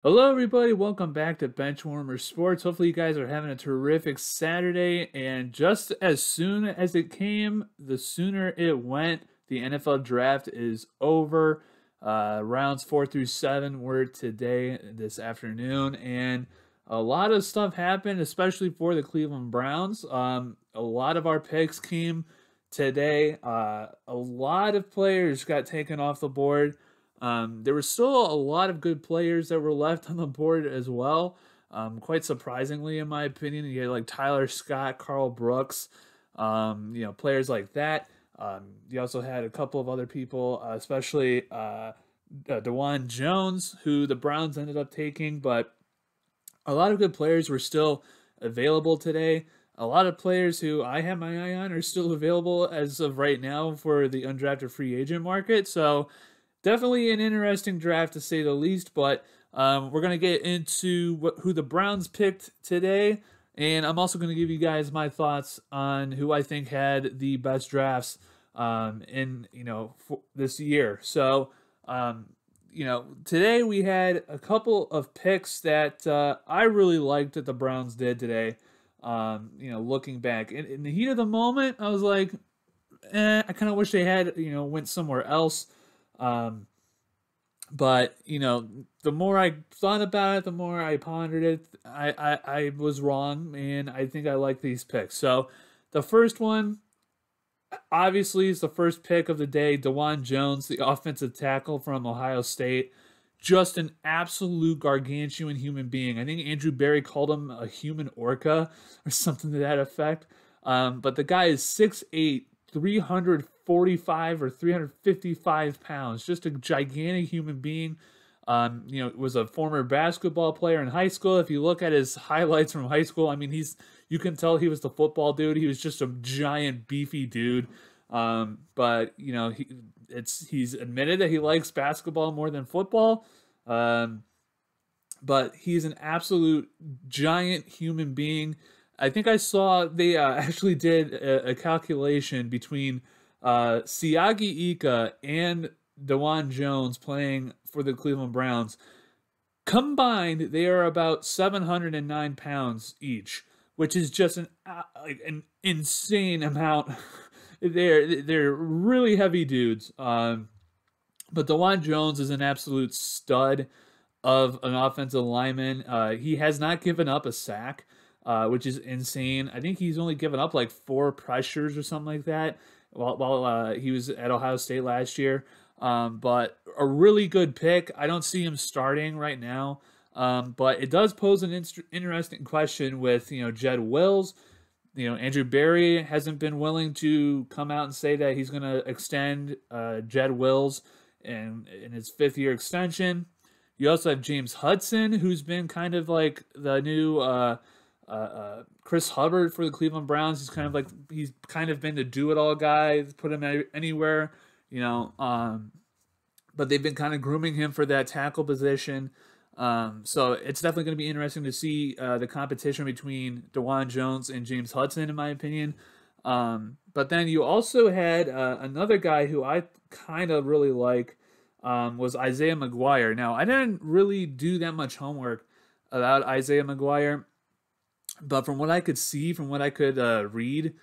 Hello, everybody. Welcome back to Benchwarmer Sports. Hopefully, you guys are having a terrific Saturday. And just as soon as it came, the sooner it went. The NFL draft is over. Rounds 4 through 7 were today, this afternoon. And a lot of stuff happened, especially for the Cleveland Browns. A lot of our picks came today. A lot of players got taken off the board. There were still a lot of good players that were left on the board as well. Quite surprisingly, in my opinion, you had like Tyler Scott, Carl Brooks, players like that. You also had a couple of other people, especially Dewan Jones, who the Browns ended up taking, but a lot of good players were still available today. A lot of players who I have my eye on are still available as of right now for the undrafted free agent market. So definitely an interesting draft to say the least, but we're going to get into who the Browns picked today, and I'm also going to give you guys my thoughts on who I think had the best drafts for this year. So, today we had a couple of picks that I really liked that the Browns did today. Looking back in the heat of the moment, I was like, I kind of wish they had went somewhere else. But the more I thought about it, the more I pondered it, I was wrong, and I think I like these picks. So the first one, obviously, is the first pick of the day. Dewan Jones, the offensive tackle from Ohio State, just an absolute gargantuan human being. I think Andrew Berry called him a human orca or something to that effect. But the guy is 6'8", 345 or 355 pounds, just a gigantic human being. Was a former basketball player in high school. If you look at his highlights from high school, I mean, you can tell he was the football dude. He was just a giant, beefy dude. But he's admitted that he likes basketball more than football. But he's an absolute giant human being. I think I saw they actually did a calculation between Siagi Ika and Dewan Jones playing for the Cleveland Browns. Combined, they are about 709 pounds each, which is just an insane amount. They're really heavy dudes. But Dewan Jones is an absolute stud of an offensive lineman. He has not given up a sack, which is insane. I think he's only given up like 4 pressures or something like that while he was at Ohio State last year. But a really good pick. I don't see him starting right now. But it does pose an interesting question with, Jed Wills. Andrew Berry hasn't been willing to come out and say that he's going to extend Jed Wills in his 5th-year extension. You also have James Hudson, who's been kind of like the new Chris Hubbard for the Cleveland Browns. He's kind of been the do-it-all guy, put him anywhere, but they've been kind of grooming him for that tackle position. So it's definitely going to be interesting to see the competition between Dewan Jones and James Hudson, in my opinion. But then you also had another guy who I kind of really like, was Isaiah McGuire. Now, I didn't really do that much homework about Isaiah McGuire, but from what I could see, from what I could read,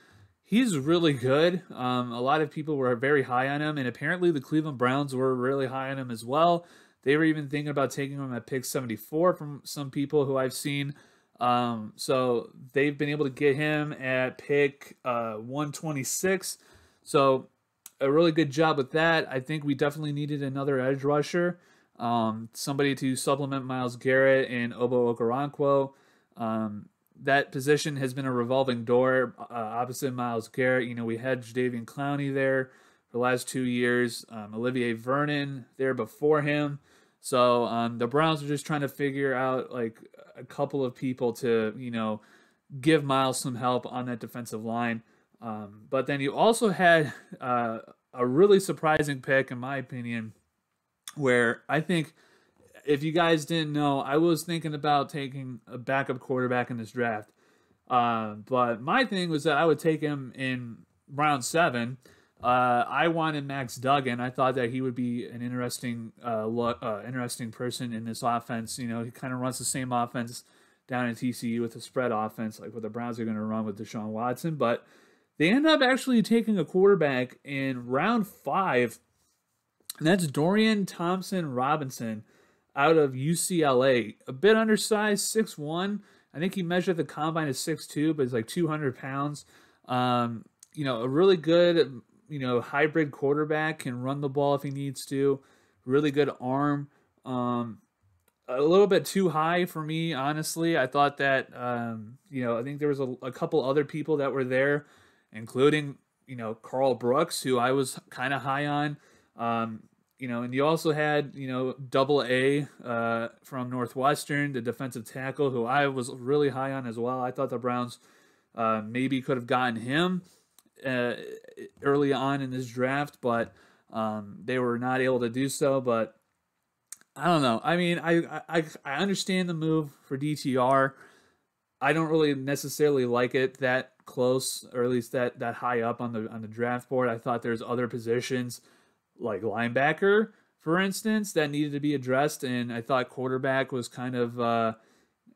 he's really good. A lot of people were very high on him, and apparently the Cleveland Browns were really high on him as well. They were even thinking about taking him at pick 74 from some people who I've seen. So they've been able to get him at pick 126. So a really good job with that. I think we definitely needed another edge rusher, somebody to supplement Myles Garrett and Obo Okoronkwo. That position has been a revolving door opposite Myles Garrett. We had Jadeveon Clowney there for the last 2 years. Olivier Vernon there before him. So the Browns are just trying to figure out like a couple of people to, give Myles some help on that defensive line. But then you also had a really surprising pick, in my opinion, where I think, if you guys didn't know, I was thinking about taking a backup quarterback in this draft. But my thing was that I would take him in round 7. I wanted Max Duggan. I thought that he would be an interesting person in this offense. You know, he kind of runs the same offense down in TCU with the spread offense, like what the Browns are going to run with Deshaun Watson. But they end up actually taking a quarterback in round 5, and that's Dorian Thompson-Robinson out of UCLA. A bit undersized, 6'1". I think he measured the combine as 6'2", but he's like 200 pounds. You know, a really good, you know, hybrid quarterback, can run the ball if he needs to. Really good arm. A little bit too high for me, honestly. I thought that, you know, I think there was a couple other people that were there, including, you know, Carl Brooks, who I was kind of high on. You know, and you also had, you know, Double A from Northwestern, the defensive tackle, who I was really high on as well. I thought the Browns maybe could have gotten him early on in this draft, but they were not able to do so. But I don't know. I mean, I understand the move for DTR. I don't really necessarily like it that close, or at least that high up on the draft board. I thought there's other positions like linebacker, for instance, that needed to be addressed, and I thought quarterback was kind of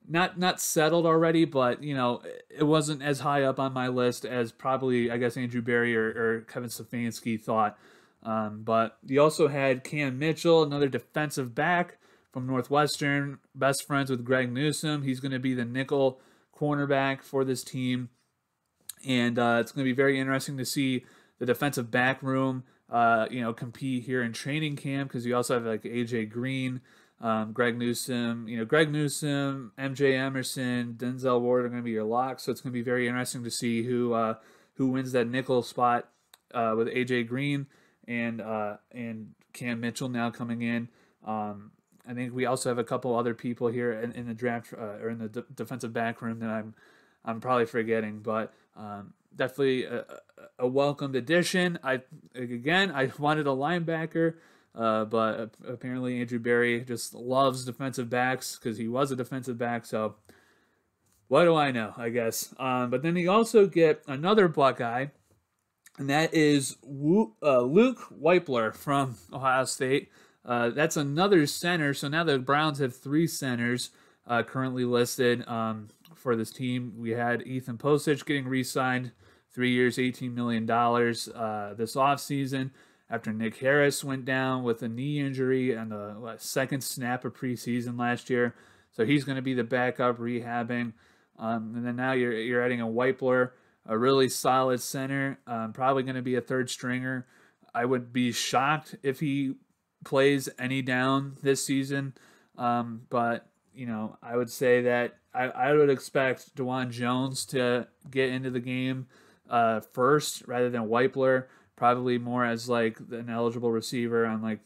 not settled already, but you know, it wasn't as high up on my list as probably, I guess, Andrew Berry or Kevin Stefanski thought. But you also had Cam Mitchell, another defensive back from Northwestern, best friends with Greg Newsome. He's going to be the nickel cornerback for this team, and it's going to be very interesting to see the defensive back room you know, compete here in training camp, because you also have like AJ Green, Greg Newsome, MJ Emerson, Denzel Ward are going to be your locks. So it's going to be very interesting to see who wins that nickel spot with AJ Green and Cam Mitchell now coming in. I think we also have a couple other people here in the draft or in the defensive back room that I'm probably forgetting, but definitely a welcomed addition. I wanted a linebacker, but apparently Andrew Berry just loves defensive backs because he was a defensive back. So what do I know, I guess. But then you also get another Buckeye, and that is Luke Weipler from Ohio State. That's another center. So now the Browns have 3 centers currently listed for this team. We had Ethan Posich getting re-signed, 3 years, $18 million this offseason after Nick Harris went down with a knee injury on the second snap of preseason last year. So he's going to be the backup rehabbing. And then now you're adding a Weipler, a really solid center, probably going to be a third stringer. I would be shocked if he plays any down this season. But, you know, I would say that I would expect DeJuan Jones to get into the game first rather than Weipler, probably more as like an eligible receiver on like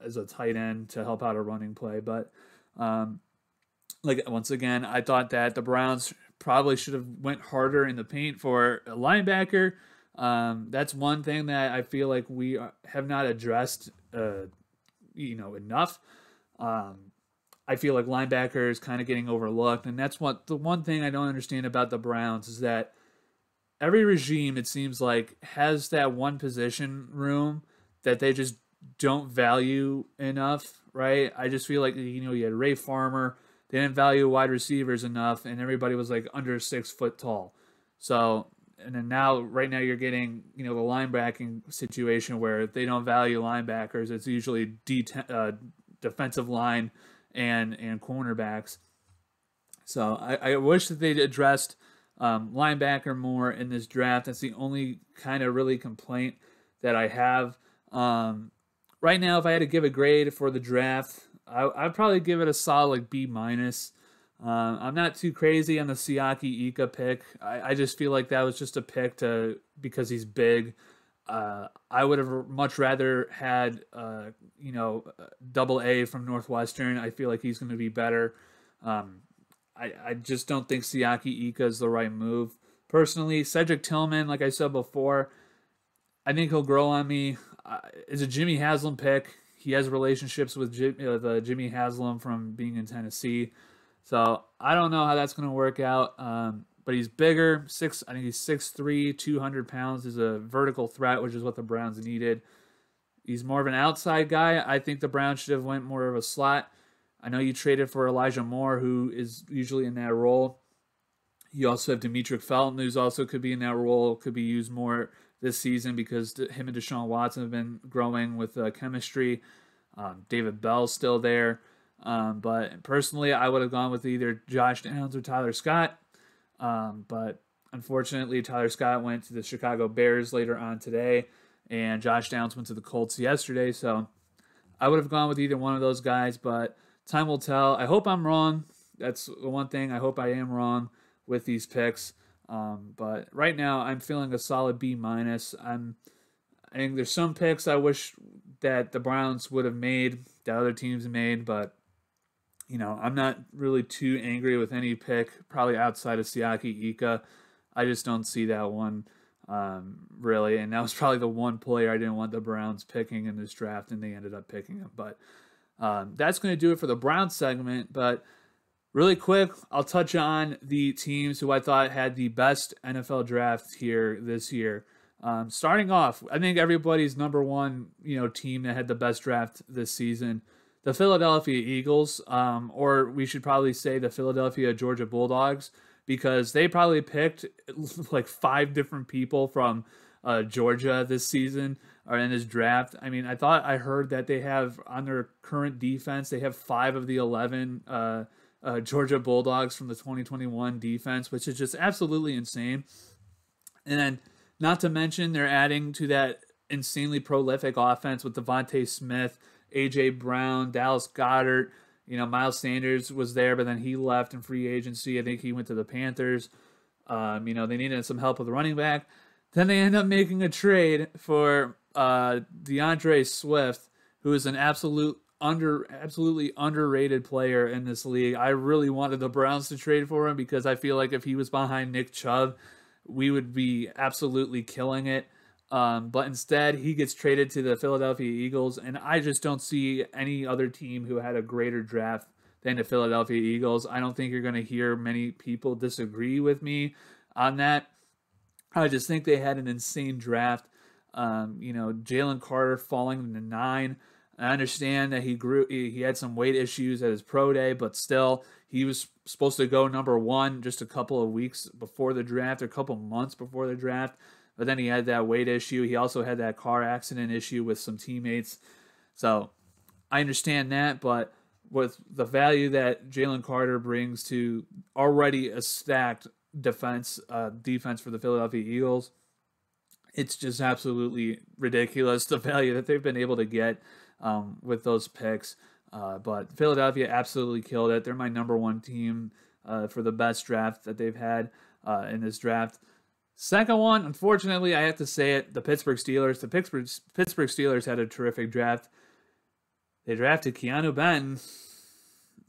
as a tight end to help out a running play. But like once again, I thought that the Browns probably should have went harder in the paint for a linebacker. That's one thing that I feel like we have not addressed, enough. I feel like linebacker is kind of getting overlooked, and that's what the one thing I don't understand about the Browns is that every regime, it seems like, has that one position room that they just don't value enough, right? I just feel like, you had Ray Farmer, they didn't value wide receivers enough, and everybody was like under 6 foot tall. So, and then right now you're getting, the linebacking situation where they don't value linebackers. It's usually defensive line and cornerbacks. So I wish that they'd addressed linebacker more in this draft. That's the only kind of really complaint that I have. Right now, if I had to give a grade for the draft, I'd probably give it a solid B-. I'm not too crazy on the Siaki Ika pick. I just feel like that was just a pick because he's big. I would have much rather had, Double A from Northwestern. I feel like he's going to be better. I just don't think Siaki Ika is the right move. Personally, Cedric Tillman, like I said before, I think he'll grow on me. It's a Jimmy Haslam pick. He has relationships with Jimmy Haslam from being in Tennessee. So I don't know how that's going to work out. but he's bigger. I think he's 6'3", 200 pounds. Is a vertical threat, which is what the Browns needed. He's more of an outside guy. I think the Browns should have went more of a slot. I know you traded for Elijah Moore, who is usually in that role. You also have Demetric Felton, who's also could be in that role, could be used more this season because him and Deshaun Watson have been growing with chemistry. David Bell's still there. But personally, I would have gone with either Josh Downs or Tyler Scott. But unfortunately, Tyler Scott went to the Chicago Bears later on today, and Josh Downs went to the Colts yesterday. So I would have gone with either one of those guys, but time will tell. I hope I'm wrong. That's the one thing. I hope I am wrong with these picks. But right now, I'm feeling a solid B-. I think there's some picks I wish that the Browns would have made, that other teams made, but I'm not really too angry with any pick, probably outside of Siaki Ika. I just don't see that one really, and that was probably the one player I didn't want the Browns picking in this draft, and they ended up picking him. But that's going to do it for the Browns segment. But really quick, I'll touch on the teams who I thought had the best NFL draft here this year. Starting off, I think everybody's number one, team that had the best draft this season, the Philadelphia Eagles, or we should probably say the Philadelphia Georgia Bulldogs, because they probably picked like 5 different people from Georgia this season or in this draft. I mean, I heard that they have on their current defense, they have 5 of the 11 Georgia Bulldogs from the 2021 defense, which is just absolutely insane. And then, not to mention, they're adding to that insanely prolific offense with Devontae Smith, A.J. Brown, Dallas Goedert. Miles Sanders was there, but then he left in free agency. I think he went to the Panthers. They needed some help with the running back. Then they end up making a trade for DeAndre Swift, who is an absolutely underrated player in this league. I really wanted the Browns to trade for him because I feel like if he was behind Nick Chubb, we would be absolutely killing it. But instead, he gets traded to the Philadelphia Eagles, and I just don't see any other team who had a greater draft than the Philadelphia Eagles. I don't think you're going to hear many people disagree with me on that. I just think they had an insane draft. Jalen Carter falling into 9. I understand that he had some weight issues at his pro day, but still, he was supposed to go number 1 just a couple of weeks before the draft, or a couple months before the draft. But then he had that weight issue. He also had that car accident issue with some teammates. So I understand that, but with the value that Jalen Carter brings to already a stacked defense for the Philadelphia Eagles, it's just absolutely ridiculous, the value that they've been able to get with those picks. But Philadelphia absolutely killed it. They're my number 1 team for the best draft that they've had in this draft. Second one, unfortunately, I have to say it, the Pittsburgh Steelers. The Pittsburgh Steelers had a terrific draft. They drafted Keanu Benton,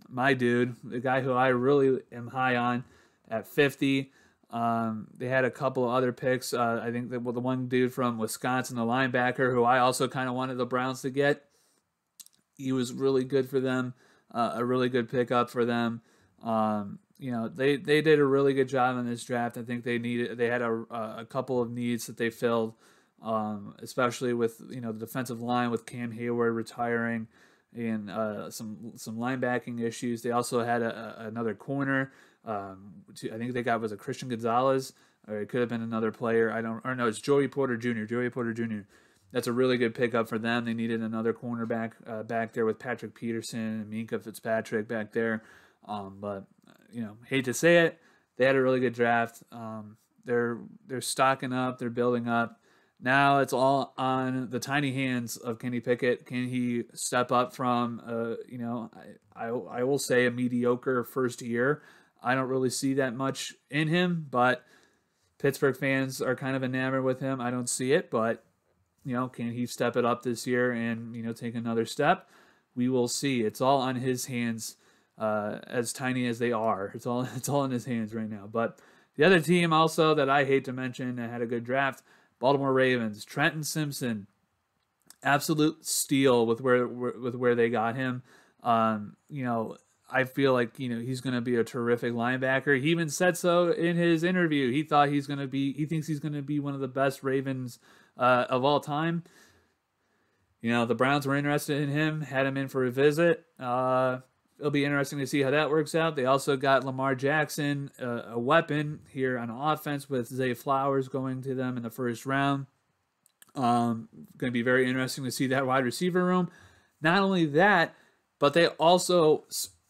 my dude, the guy who I really am high on, at 50. They had a couple of other picks. I think the one dude from Wisconsin, the linebacker, who I also kind of wanted the Browns to get. He was really good for them, a really good pickup for them. They did a really good job in this draft. I think they had a couple of needs that they filled, especially with the defensive line with Cam Hayward retiring and some linebacking issues. They also had another corner. I think they got was a Christian Gonzalez, or it could have been another player. It's Joey Porter Jr. That's a really good pickup for them. They needed another cornerback back there with Patrick Peterson and Minkah Fitzpatrick back there. But hate to say it, they had a really good draft. They're stocking up, they're building up. Now it's all on the tiny hands of Kenny Pickett. Can he step up from I will say a mediocre first year? I don't really see that much in him, but Pittsburgh fans are kind of enamored with him. I don't see it, but can he step it up this year and take another step? We will see. It's all on his hands. As tiny as they are, it's all in his hands right now. But the other team also that I hate to mention that had a good draft, Baltimore Ravens. Trenton Simpson, absolute steal with where they got him. I feel like, he's going to be a terrific linebacker. He even said so in his interview. He thinks he's going to be one of the best Ravens of all time. The Browns were interested in him, had him in for a visit. It'll be interesting to see how that works out. They also got Lamar Jackson, a weapon here on offense with Zay Flowers going to them in the first round. Going to be very interesting to see that wide receiver room. Not only that, but they also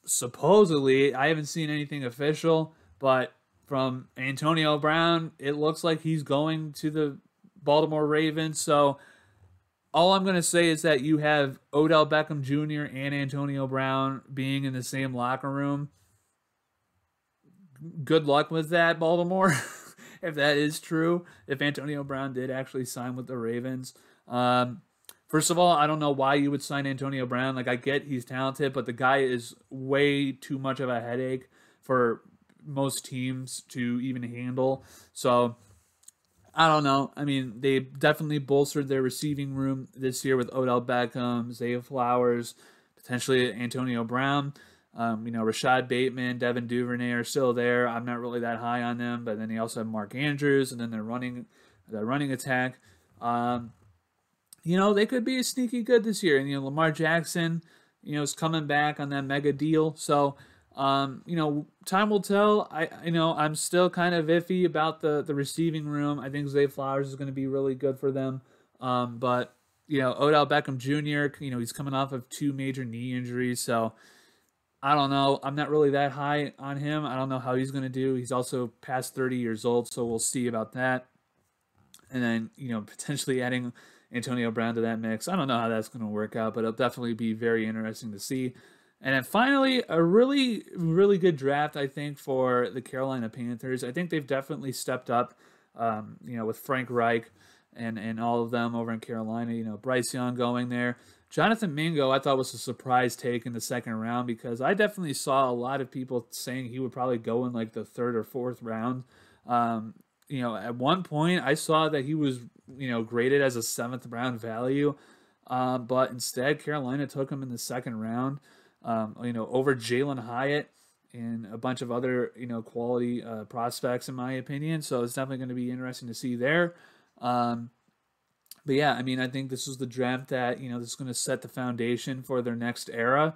supposedly, I haven't seen anything official, but from Antonio Brown, it looks like he's going to the Baltimore Ravens. So all I'm going to say is that you have Odell Beckham Jr. and Antonio Brown being in the same locker room. Good luck with that, Baltimore, if that is true, if Antonio Brown did actually sign with the Ravens. First of all, I don't know why you would sign Antonio Brown. Like, I get he's talented, but the guy is way too much of a headache for most teams to even handle. So I don't know. I mean, they definitely bolstered their receiving room this year with Odell Beckham, Zay Flowers, potentially Antonio Brown. Rashad Bateman, Devin Duvernay are still there. I'm not really that high on them, but then they also have Mark Andrews, and then their running attack. They could be sneaky good this year. And Lamar Jackson, is coming back on that mega deal. So time will tell. I'm still kind of iffy about the receiving room. I think Zay Flowers is going to be really good for them. But Odell Beckham Jr., he's coming off of 2 major knee injuries. So I don't know. I'm not really that high on him. I don't know how he's going to do. He's also past 30 years old, so we'll see about that. And then, potentially adding Antonio Brown to that mix. I don't know how that's going to work out, but it'll definitely be very interesting to see. And then finally, a really, really good draft, I think, for the Carolina Panthers. I think they've definitely stepped up, with Frank Reich and all of them over in Carolina. Bryce Young going there. Jonathan Mingo, I thought, was a surprise take in the second round because I definitely saw a lot of people saying he would probably go in like the 3rd or 4th round. At one point, I saw that he was, graded as a 7th round value, but instead Carolina took him in the 2nd round, over Jalen Hyatt and a bunch of other, quality prospects, in my opinion. So it's definitely going to be interesting to see there. But yeah, I mean, I think this was the draft that, this is going to set the foundation for their next era.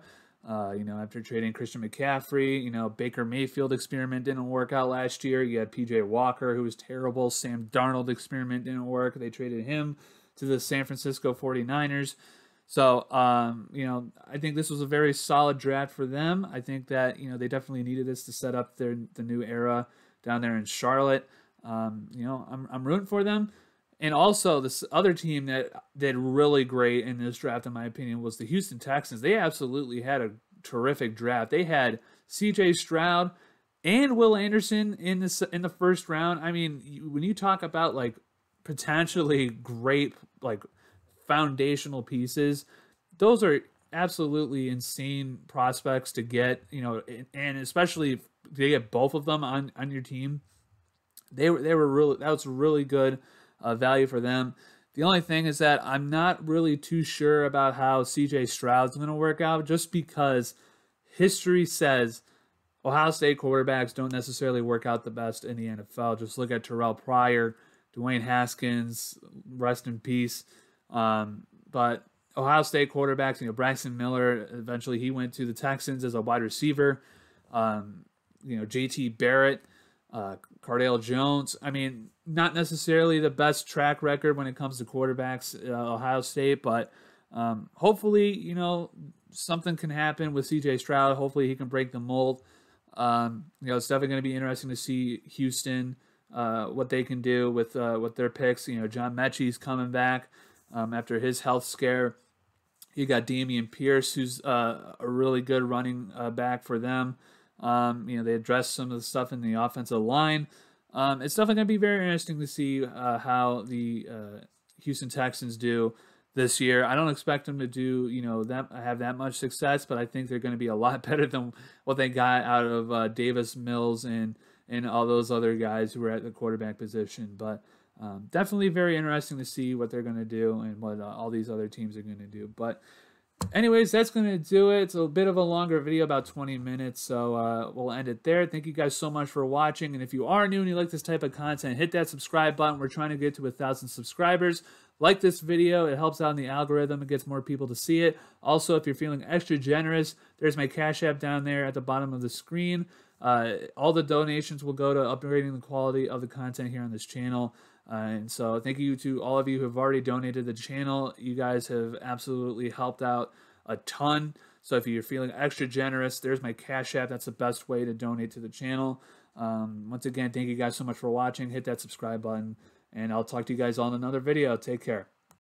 After trading Christian McCaffrey, Baker Mayfield experiment didn't work out last year. You had PJ Walker, who was terrible. Sam Darnold experiment didn't work. They traded him to the San Francisco 49ers. So, I think this was a very solid draft for them. I think that, they definitely needed this to set up the new era down there in Charlotte. I'm rooting for them. And also, this other team that did really great in this draft, in my opinion, was the Houston Texans. They absolutely had a terrific draft. They had C.J. Stroud and Will Anderson in the first round. I mean, when you talk about like potentially great like foundational pieces, those are absolutely insane prospects to get. And especially if they get both of them on your team, they were really, that was really good. Value for them. The only thing is that I'm not really too sure about how C.J. Stroud's going to work out, just because history says Ohio State quarterbacks don't necessarily work out the best in the NFL. Just look at Terrell Pryor, Dwayne Haskins, rest in peace. But Ohio State quarterbacks, Braxton Miller, eventually he went to the Texans as a wide receiver. J.T. Barrett, Cardale Jones. I mean, not necessarily the best track record when it comes to quarterbacks, Ohio State, but hopefully, something can happen with C.J. Stroud. Hopefully he can break the mold. It's definitely going to be interesting to see Houston, what they can do with their picks. John Mechie's coming back after his health scare. You got Dameon Pierce, who's a really good running back for them. They addressed some of the stuff in the offensive line. It's definitely going to be very interesting to see how the Houston Texans do this year. I don't expect them to do, have that much success, but I think they're going to be a lot better than what they got out of Davis Mills and all those other guys who were at the quarterback position. But definitely very interesting to see what they're going to do and what all these other teams are going to do. But Anyways, that's going to do it. It's a bit of a longer video, about 20 minutes, so we'll end it there. Thank you guys so much for watching, and if you are new and you like this type of content, hit that subscribe button. We're trying to get to 1,000 subscribers. Like this video. It helps out in the algorithm. It gets more people to see it. Also, if you're feeling extra generous, there's my Cash App down there at the bottom of the screen. All the donations will go to upgrading the quality of the content here on this channel. And so thank you to all of you who have already donated to the channel. You guys have absolutely helped out a ton. So if you're feeling extra generous, there's my Cash App. That's the best way to donate to the channel. Once again, thank you guys so much for watching. Hit that subscribe button, and I'll talk to you guys on another video. Take care.